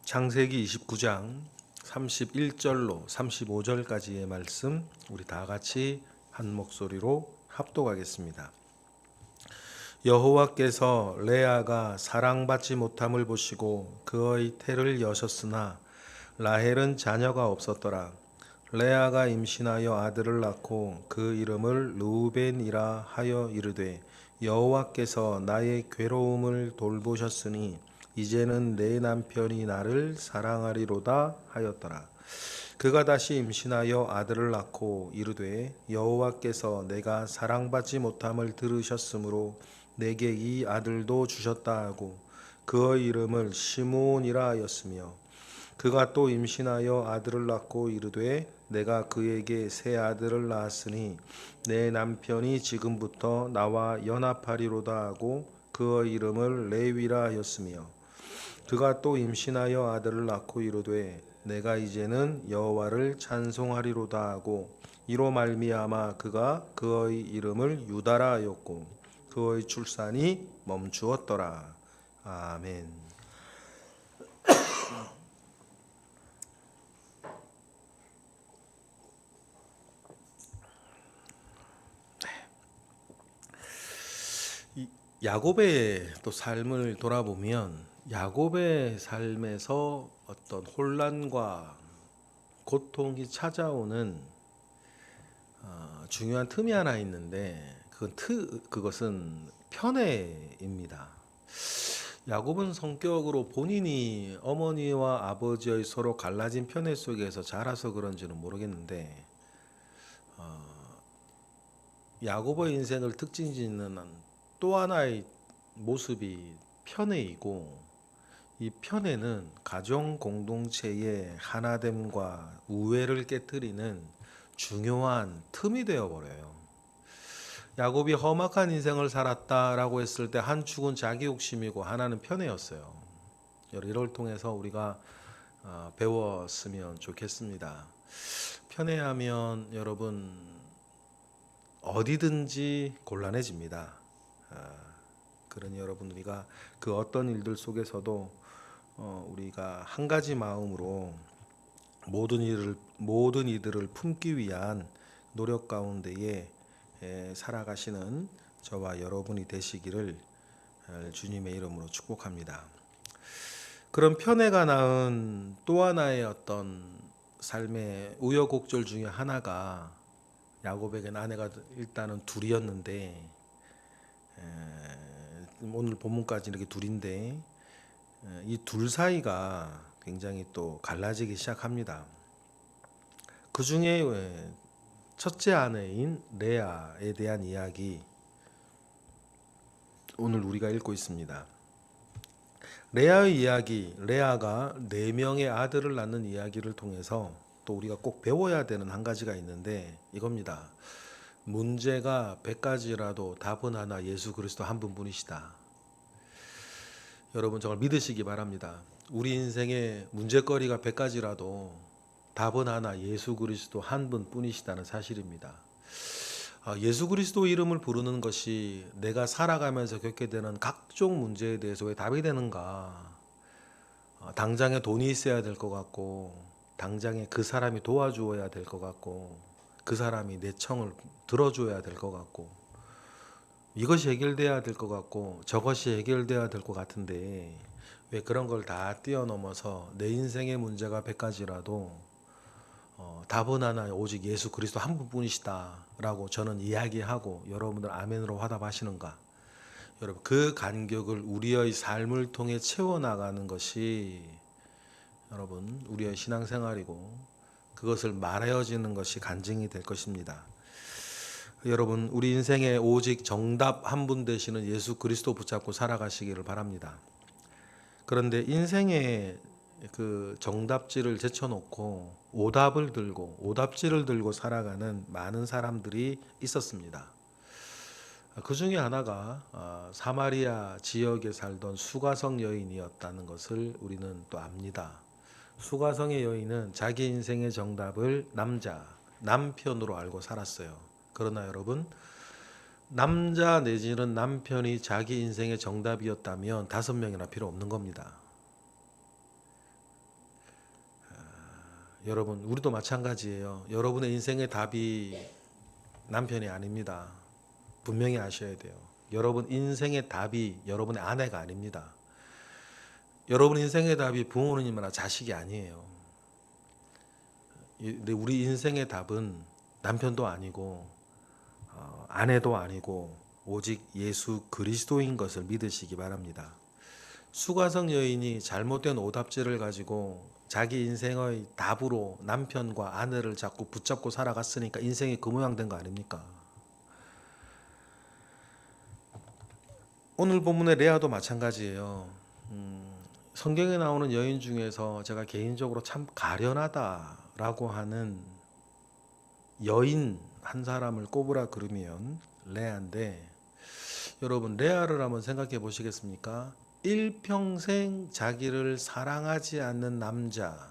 창세기 29장 31절로 35절까지의 말씀 우리 다 같이 한 목소리로 합독하겠습니다. 여호와께서 레아가 사랑받지 못함을 보시고 그의 태를 여셨으나 라헬은 자녀가 없었더라. 레아가 임신하여 아들을 낳고 그 이름을 르우벤이라 하여 이르되 여호와께서 나의 괴로움을 돌보셨으니 이제는 내 남편이 나를 사랑하리로다 하였더라. 그가 다시 임신하여 아들을 낳고 이르되 여호와께서 내가 사랑받지 못함을 들으셨으므로 내게 이 아들도 주셨다 하고 그의 이름을 시므온이라 하였으며 그가 또 임신하여 아들을 낳고 이르되 내가 그에게 새 아들을 낳았으니 내 남편이 지금부터 나와 연합하리로다 하고 그의 이름을 레위라 하였으며 그가 또 임신하여 아들을 낳고 이르되 내가 이제는 여호와를 찬송하리로다 하고 이로 말미암아 그가 그의 이름을 유다라 하였고 그의 출산이 멈추었더라. 아멘. 야곱의 또 삶을 돌아보면 야곱의 삶에서 어떤 혼란과 고통이 찾아오는 중요한 틈이 하나 있는데 그것은 편애입니다. 야곱은 성격으로 본인이 어머니와 아버지의 서로 갈라진 편애 속에서 자라서 그런지는 모르겠는데 야곱의 인생을 특징 짓는 또 하나의 모습이 편애이고 이 편애는 가정 공동체의 하나됨과 우애를 깨뜨리는 중요한 틈이 되어버려요. 야곱이 험악한 인생을 살았다라고 했을 때 한 축은 자기 욕심이고 하나는 편애였어요. 이걸 통해서 우리가 배웠으면 좋겠습니다. 편애하면 여러분 어디든지 곤란해집니다. 그러니 여러분 우리가 그 어떤 일들 속에서도 우리가 한 가지 마음으로 모든 이들을 품기 위한 노력 가운데에 살아가시는 저와 여러분이 되시기를 주님의 이름으로 축복합니다. 그런 편애가 낳은 또 하나의 어떤 삶의 우여곡절 중에 하나가 야곱에게는 아내가 일단은 둘이었는데 오늘 본문까지 이렇게 둘인데 이 둘 사이가 굉장히 또 갈라지기 시작합니다. 그 중에 첫째 아내인 레아에 대한 이야기 오늘 우리가 읽고 있습니다. 레아의 이야기, 레아가 4명의 아들을 낳는 이야기를 통해서 또 우리가 꼭 배워야 되는 한 가지가 있는데 이겁니다. 문제가 100가지라도 답은 하나 예수 그리스도 한 분뿐이시다. 여러분 정말 믿으시기 바랍니다. 우리 인생에 문제거리가 100가지라도 답은 하나 예수 그리스도 한 분뿐이시다는 사실입니다. 예수 그리스도 이름을 부르는 것이 내가 살아가면서 겪게 되는 각종 문제에 대해서 왜 답이 되는가? 당장에 돈이 있어야 될 것 같고 당장에 그 사람이 도와주어야 될 것 같고 그 사람이 내 청을 들어줘야 될 것 같고 이것이 해결돼야 될 것 같고 저것이 해결돼야 될 것 같은데 왜 그런 걸 다 뛰어넘어서 내 인생의 문제가 100가지라도 답은 하나 오직 예수 그리스도 한 분뿐이시다라고 저는 이야기하고 여러분들 아멘으로 화답하시는가? 여러분 그 간격을 우리의 삶을 통해 채워나가는 것이 여러분 우리의 신앙생활이고 그것을 말하여지는 것이 간증이 될 것입니다. 여러분 우리 인생에 오직 정답 한 분 되시는 예수 그리스도 붙잡고 살아가시기를 바랍니다. 그런데 인생의 그 정답지를 제쳐놓고 오답지를 들고 살아가는 많은 사람들이 있었습니다. 그 중에 하나가 사마리아 지역에 살던 수가성 여인이었다는 것을 우리는 또 압니다. 수가성의 여인은 자기 인생의 정답을 남편으로 알고 살았어요. 그러나 여러분 남자 내지는 남편이 자기 인생의 정답이었다면 5명이나 필요 없는 겁니다. 여러분, 우리도 마찬가지예요. 여러분의 인생의 답이 남편이 아닙니다. 분명히 아셔야 돼요. 여러분 인생의 답이 여러분의 아내가 아닙니다. 여러분 인생의 답이 부모님이나 자식이 아니에요. 우리 인생의 답은 남편도 아니고 아내도 아니고 오직 예수 그리스도인 것을 믿으시기 바랍니다. 수가성 여인이 잘못된 오답지를 가지고 자기 인생의 답으로 남편과 아내를 자꾸 붙잡고 살아갔으니까 인생이 그 모양 된 거 아닙니까? 오늘 본문의 레아도 마찬가지예요. 성경에 나오는 여인 중에서 제가 개인적으로 참 가련하다라고 하는 여인 한 사람을 꼽으라 그러면 레아인데, 여러분 레아를 한번 생각해 보시겠습니까? 일평생 자기를 사랑하지 않는 남자,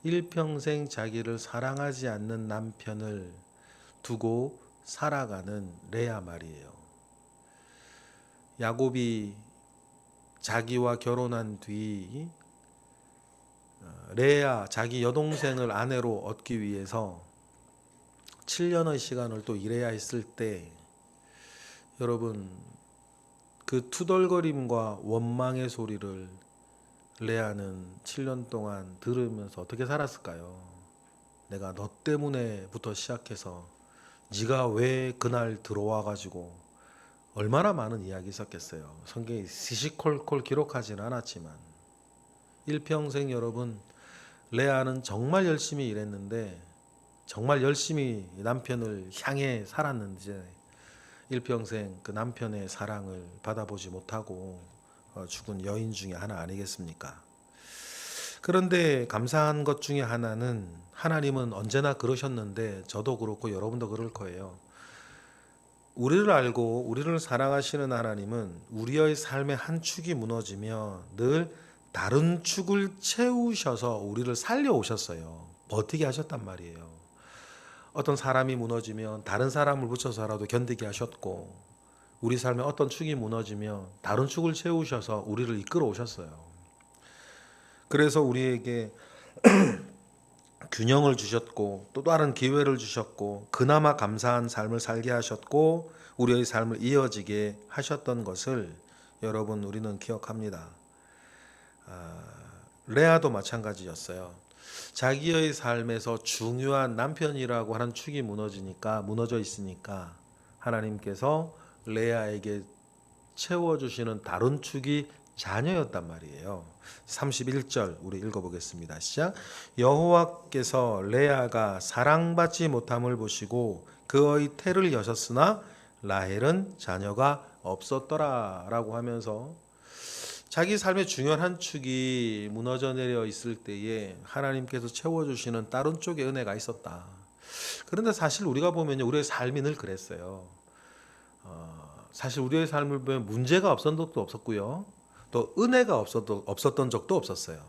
일평생 자기를 사랑하지 않는 남편을 두고 살아가는 레아 말이에요. 야곱이 자기와 결혼한 뒤 레아 자기 여동생을 아내로 얻기 위해서 7년의 시간을 또 일해야 했을 때, 여러분 그 투덜거림과 원망의 소리를 레아는 7년 동안 들으면서 어떻게 살았을까요? 내가 너 때문에부터 시작해서 네가 왜 그날 들어와 가지고, 얼마나 많은 이야기 있었겠어요. 성경이 시시콜콜 기록하지는 않았지만 일평생 여러분 레아는 정말 열심히 일했는데, 정말 열심히 남편을 향해 살았는데 일평생 그 남편의 사랑을 받아보지 못하고 죽은 여인 중에 하나 아니겠습니까? 그런데 감사한 것 중에 하나는, 하나님은 언제나 그러셨는데 저도 그렇고 여러분도 그럴 거예요. 우리를 알고 우리를 사랑하시는 하나님은 우리의 삶의 한 축이 무너지며 늘 다른 축을 채우셔서 우리를 살려오셨어요. 버티게 하셨단 말이에요. 어떤 사람이 무너지면 다른 사람을 붙여서라도 견디게 하셨고, 우리 삶에 어떤 축이 무너지면 다른 축을 채우셔서 우리를 이끌어 오셨어요. 그래서 우리에게 균형을 주셨고 또 다른 기회를 주셨고 그나마 감사한 삶을 살게 하셨고 우리의 삶을 이어지게 하셨던 것을 여러분 우리는 기억합니다. 레아도 마찬가지였어요. 자기의 삶에서 중요한 남편이라고 하는 축이 무너져 있으니까 하나님께서 레아에게 채워주시는 다른 축이 자녀였단 말이에요. 31절 우리 읽어보겠습니다. 시작. 여호와께서 레아가 사랑받지 못함을 보시고 그의 태를 여셨으나 라헬은 자녀가 없었더라 라고 하면서 자기 삶의 중요한 한 축이 무너져 내려 있을 때에 하나님께서 채워주시는 다른 쪽의 은혜가 있었다. 그런데 사실 우리가 보면요, 우리의 삶이 늘 그랬어요. 사실 우리의 삶을 보면 문제가 없었던 적도 없었고요, 또 은혜가 없었던 적도 없었어요.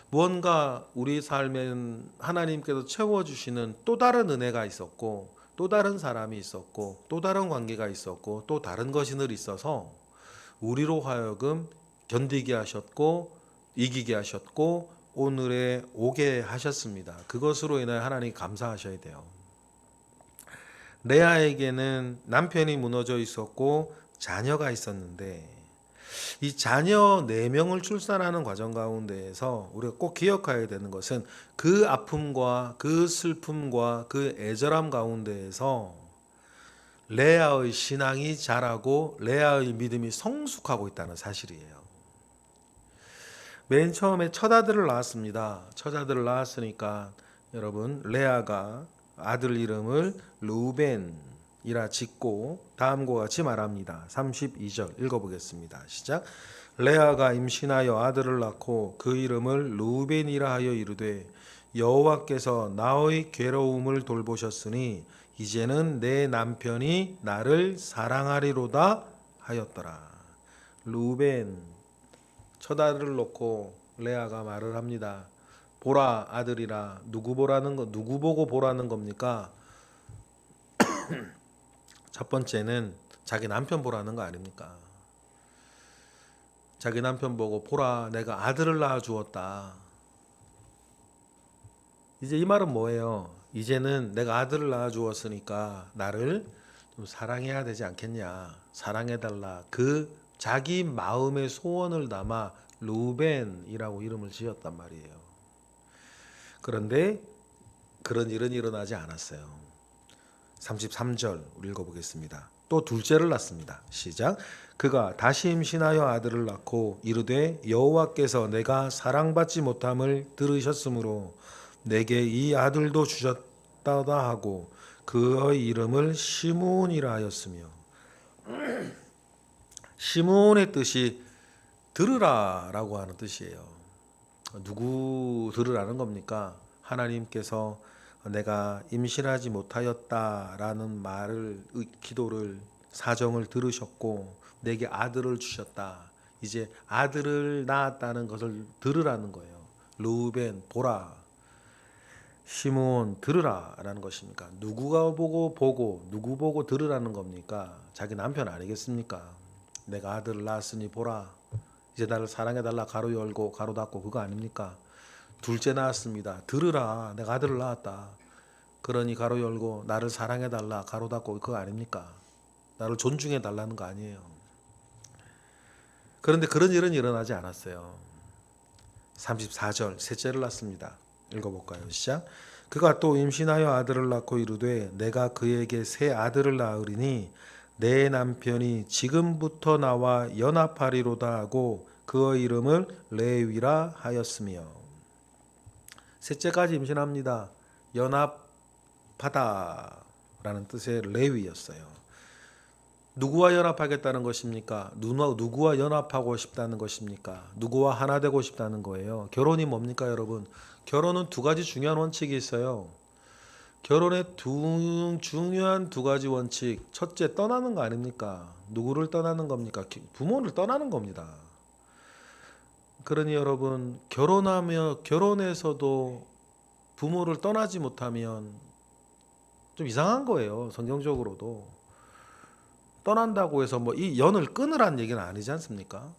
무언가 우리 삶엔 하나님께서 채워주시는 또 다른 은혜가 있었고, 또 다른 사람이 있었고, 또 다른 관계가 있었고, 또 다른 것이 늘 있어서 우리로 하여금 견디게 하셨고 이기게 하셨고 오늘에 오게 하셨습니다. 그것으로 인해 하나님 감사하셔야 돼요. 레아에게는 남편이 무너져 있었고 자녀가 있었는데, 이 자녀 4명을 출산하는 과정 가운데에서 우리가 꼭 기억해야 되는 것은 그 아픔과 그 슬픔과 그 애절함 가운데에서 레아의 신앙이 자라고 레아의 믿음이 성숙하고 있다는 사실이에요. 맨 처음에 첫 아들을 낳았습니다. 첫 아들을 낳았으니까 여러분 레아가 아들 이름을 르우벤이라 짓고 다음과 같이 말합니다. 32절 읽어보겠습니다. 시작. 레아가 임신하여 아들을 낳고 그 이름을 르우벤이라 하여 이르되 여호와께서 나의 괴로움을 돌보셨으니 이제는 내 남편이 나를 사랑하리로다 하였더라. 르우벤 첫 아들을 놓고 레아가 말을 합니다. 보라 아들이라. 누구 보고 보라는 겁니까? 첫 번째는 자기 남편 보라는 거 아닙니까? 자기 남편 보고 보라 내가 아들을 낳아 주었다. 이제 이 말은 뭐예요? 이제는 내가 아들을 낳아 주었으니까 나를 좀 사랑해야 되지 않겠냐? 사랑해 달라. 그 자기 마음의 소원을 담아 루벤이라고 이름을 지었단 말이에요. 그런데 그런 일은 일어나지 않았어요. 33절 우리 읽어보겠습니다. 또 둘째를 낳습니다. 시작. 그가 다시 임신하여 아들을 낳고 이르되 여호와께서 내가 사랑받지 못함을 들으셨으므로 내게 이 아들도 주셨다다 하고 그의 이름을 시므온이라 하였으며, 시므온의 뜻이 들으라라고 하는 뜻이에요. 누구 들으라는 겁니까? 하나님께서 내가 임신하지 못하였다라는 말을, 기도를, 사정을 들으셨고 내게 아들을 주셨다. 이제 아들을 낳았다는 것을 들으라는 거예요. 르우벤 보라, 시므온 들으라라는 것입니까? 누구가 보고 누구 보고 들으라는 겁니까? 자기 남편 아니겠습니까? 내가 아들을 낳았으니 보라. 이제 나를 사랑해달라. 가로 열고 가로 닫고 그거 아닙니까? 둘째 낳았습니다. 들으라. 내가 아들을 낳았다. 그러니 가로 열고 나를 사랑해달라. 가로 닫고 그거 아닙니까? 나를 존중해달라는 거 아니에요. 그런데 그런 일은 일어나지 않았어요. 34절 셋째를 낳습니다. 읽어볼까요? 시작. 그가 또 임신하여 아들을 낳고 이르되 내가 그에게 새 아들을 낳으리니 내 남편이 지금부터 나와 연합하리로다 하고 그의 이름을 레위라 하였으며. 셋째까지 임신합니다. 연합하다라는 뜻의 레위였어요. 누구와 연합하겠다는 것입니까? 누구와 연합하고 싶다는 것입니까? 누구와 하나 되고 싶다는 거예요. 결혼이 뭡니까, 여러분? 결혼은 두 가지 중요한 원칙이 있어요. 결혼의 중요한 두 가지 원칙. 첫째, 떠나는 거 아닙니까? 누구를 떠나는 겁니까? 부모를 떠나는 겁니다. 그러니 여러분, 결혼에서도 부모를 떠나지 못하면 좀 이상한 거예요. 성경적으로도. 떠난다고 해서 뭐 이 연을 끊으라는 얘기는 아니지 않습니까?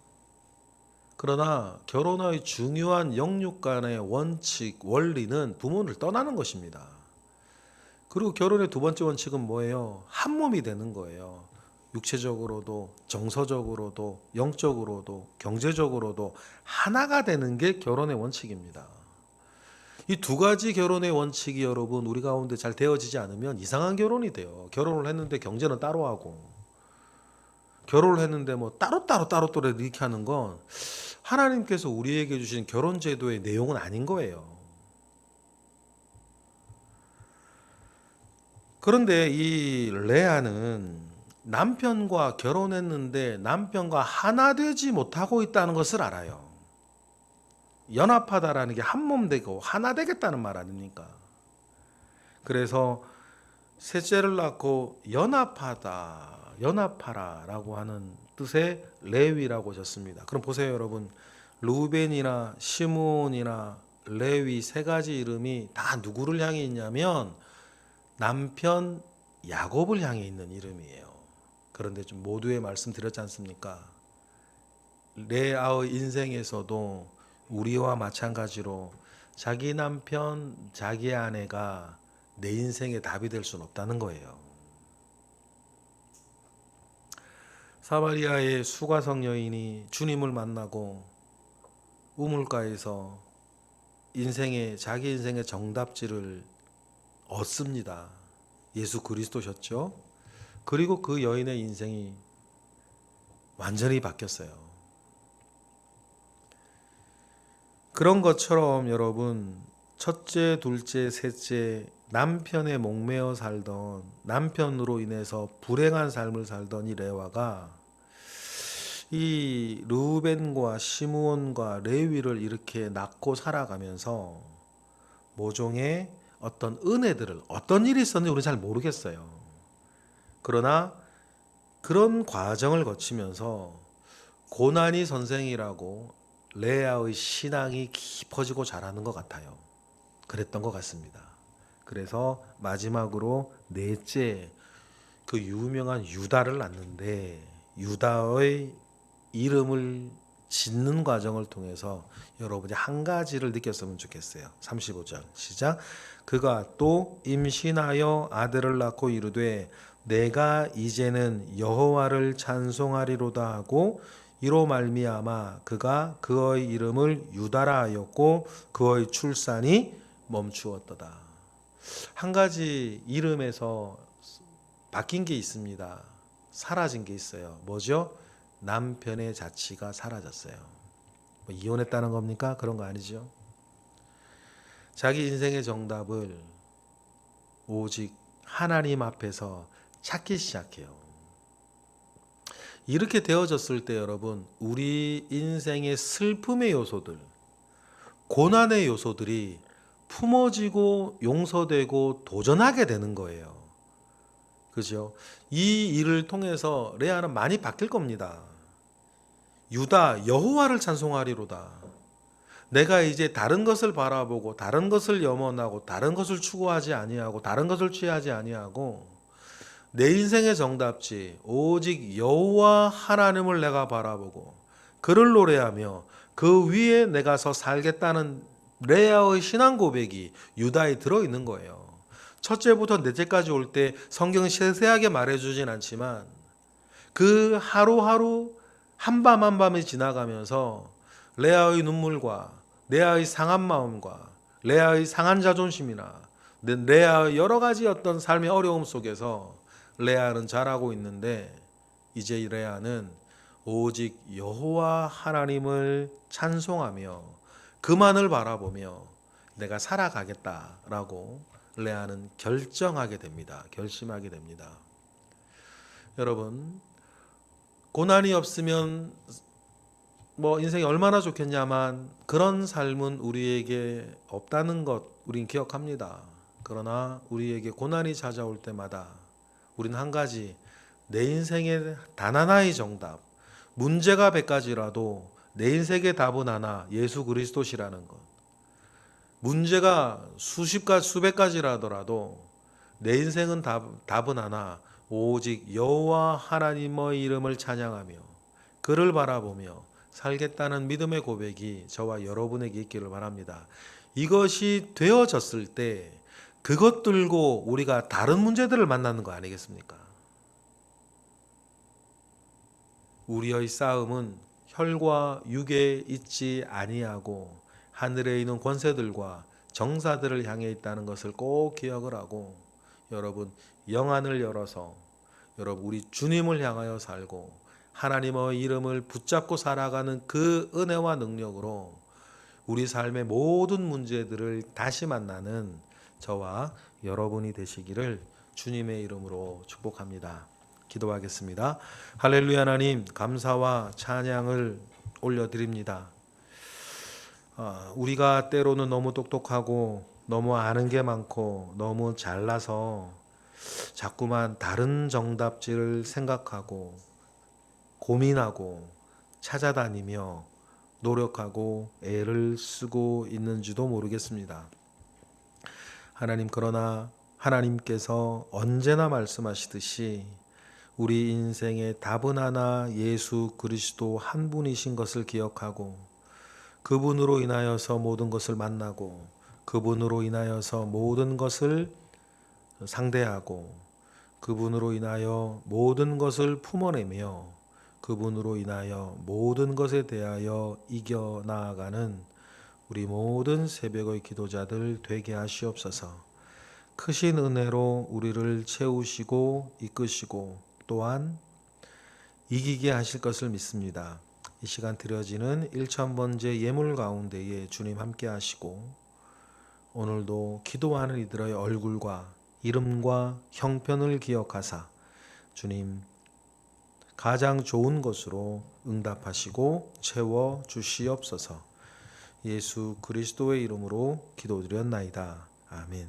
그러나 결혼의 중요한 영육 간의 원칙, 원리는 부모를 떠나는 것입니다. 그리고 결혼의 두 번째 원칙은 뭐예요? 한 몸이 되는 거예요. 육체적으로도, 정서적으로도, 영적으로도, 경제적으로도 하나가 되는 게 결혼의 원칙입니다. 이 두 가지 결혼의 원칙이 여러분 우리 가운데 잘 되어지지 않으면 이상한 결혼이 돼요. 결혼을 했는데 경제는 따로 하고, 결혼을 했는데 뭐 따로 이렇게 하는 건 하나님께서 우리에게 주신 결혼 제도의 내용은 아닌 거예요. 그런데 이 레아는 남편과 결혼했는데 남편과 하나 되지 못하고 있다는 것을 알아요. 연합하다라는 게 한 몸 되고 하나 되겠다는 말 아닙니까? 그래서 셋째를 낳고 연합하라라고 하는 뜻의 레위라고 하셨습니다. 그럼 보세요, 여러분. 루벤이나 시므온이나 레위 세 가지 이름이 다 누구를 향해 있냐면 남편 야곱을 향해 있는 이름이에요. 그런데 좀 모두의 말씀 드렸지 않습니까? 레아의 인생에서도 우리와 마찬가지로 자기 남편, 자기 아내가 내 인생의 답이 될 수는 없다는 거예요. 사마리아의 수가성 여인이 주님을 만나고 우물가에서 자기 인생의 정답지를 얻습니다. 예수 그리스도셨죠? 그리고 그 여인의 인생이 완전히 바뀌었어요. 그런 것처럼 여러분, 첫째, 둘째, 셋째, 남편에 목매어 살던, 남편으로 인해서 불행한 삶을 살던 이 레와가 이 르우벤과 시므온과 레위를 이렇게 낳고 살아가면서 모종의 어떤 은혜들을, 어떤 일이 있었는지 우리는 잘 모르겠어요. 그러나 그런 과정을 거치면서 고난이 선생이라고 레아의 신앙이 깊어지고 자라는 것 같아요. 그랬던 것 같습니다. 그래서 마지막으로 넷째, 그 유명한 유다를 낳는데 유다의 이름을 짓는 과정을 통해서 여러분이 한 가지를 느꼈으면 좋겠어요. 35절 시작. 그가 또 임신하여 아들을 낳고 이르되 내가 이제는 여호와를 찬송하리로다 하고 이로 말미암아 그가 그의 이름을 유다라 하였고 그의 출산이 멈추었도다. 한 가지 이름에서 바뀐 게 있습니다. 사라진 게 있어요. 뭐죠? 남편의 자취가 사라졌어요. 뭐 이혼했다는 겁니까? 그런 거 아니죠. 자기 인생의 정답을 오직 하나님 앞에서 찾기 시작해요. 이렇게 되어졌을 때 여러분, 우리 인생의 슬픔의 요소들, 고난의 요소들이 품어지고 용서되고 도전하게 되는 거예요. 그죠? 이 일을 통해서 레아는 많이 바뀔 겁니다. 유다 여호와를 찬송하리로다. 내가 이제 다른 것을 바라보고 다른 것을 염원하고 다른 것을 추구하지 아니하고 다른 것을 취하지 아니하고 내 인생의 정답지 오직 여호와 하나님을 내가 바라보고 그를 노래하며 그 위에 내가 서 살겠다는 레아의 신앙 고백이 유다에 들어있는 거예요. 첫째부터 넷째까지 올 때 성경은 세세하게 말해주진 않지만 그 하루하루 한밤 한밤이 지나가면서 레아의 눈물과 레아의 상한 마음과 레아의 상한 자존심이나 레아의 여러 가지 어떤 삶의 어려움 속에서 레아는 자라고 있는데 이제 레아는 오직 여호와 하나님을 찬송하며 그만을 바라보며 내가 살아가겠다라고 레아는 결정하게 됩니다. 결심하게 됩니다. 여러분, 고난이 없으면 뭐 인생이 얼마나 좋겠냐만 그런 삶은 우리에게 없다는 것 우린 기억합니다. 그러나 우리에게 고난이 찾아올 때마다 우린 한 가지, 내 인생의 단 하나의 정답, 문제가 100가지라도 내 인생의 답은 하나, 예수 그리스도시라는 것. 문제가 수백 가지라더라도 내 인생은 답은 하나, 오직 여호와 하나님의 이름을 찬양하며 그를 바라보며 살겠다는 믿음의 고백이 저와 여러분에게 있기를 바랍니다. 이것이 되어졌을 때 그것 들고 우리가 다른 문제들을 만나는 거 아니겠습니까? 우리의 싸움은 혈과 육에 있지 아니하고 하늘에 있는 권세들과 정사들을 향해 있다는 것을 꼭 기억을 하고 여러분 영안을 열어서 여러분 우리 주님을 향하여 살고 하나님의 이름을 붙잡고 살아가는 그 은혜와 능력으로 우리 삶의 모든 문제들을 다시 만나는 저와 여러분이 되시기를 주님의 이름으로 축복합니다. 기도하겠습니다. 할렐루야. 하나님 감사와 찬양을 올려드립니다. 우리가 때로는 너무 똑똑하고 너무 아는 게 많고 너무 잘나서 자꾸만 다른 정답지를 생각하고 고민하고 찾아다니며 노력하고 애를 쓰고 있는지도 모르겠습니다. 하나님, 그러나 하나님께서 언제나 말씀하시듯이 우리 인생의 답은 하나 예수 그리스도 한 분이신 것을 기억하고 그분으로 인하여서 모든 것을 만나고 그분으로 인하여서 모든 것을 상대하고 그분으로 인하여 모든 것을 품어내며 그분으로 인하여 모든 것에 대하여 이겨나가는 우리 모든 새벽의 기도자들 되게 하시옵소서. 크신 은혜로 우리를 채우시고 이끄시고 또한 이기게 하실 것을 믿습니다. 이 시간 드려지는 1000번째 예물 가운데에 주님 함께 하시고 오늘도 기도하는 이들의 얼굴과 이름과 형편을 기억하사 주님 가장 좋은 것으로 응답하시고 채워 주시옵소서. 예수 그리스도의 이름으로 기도드렸나이다. 아멘.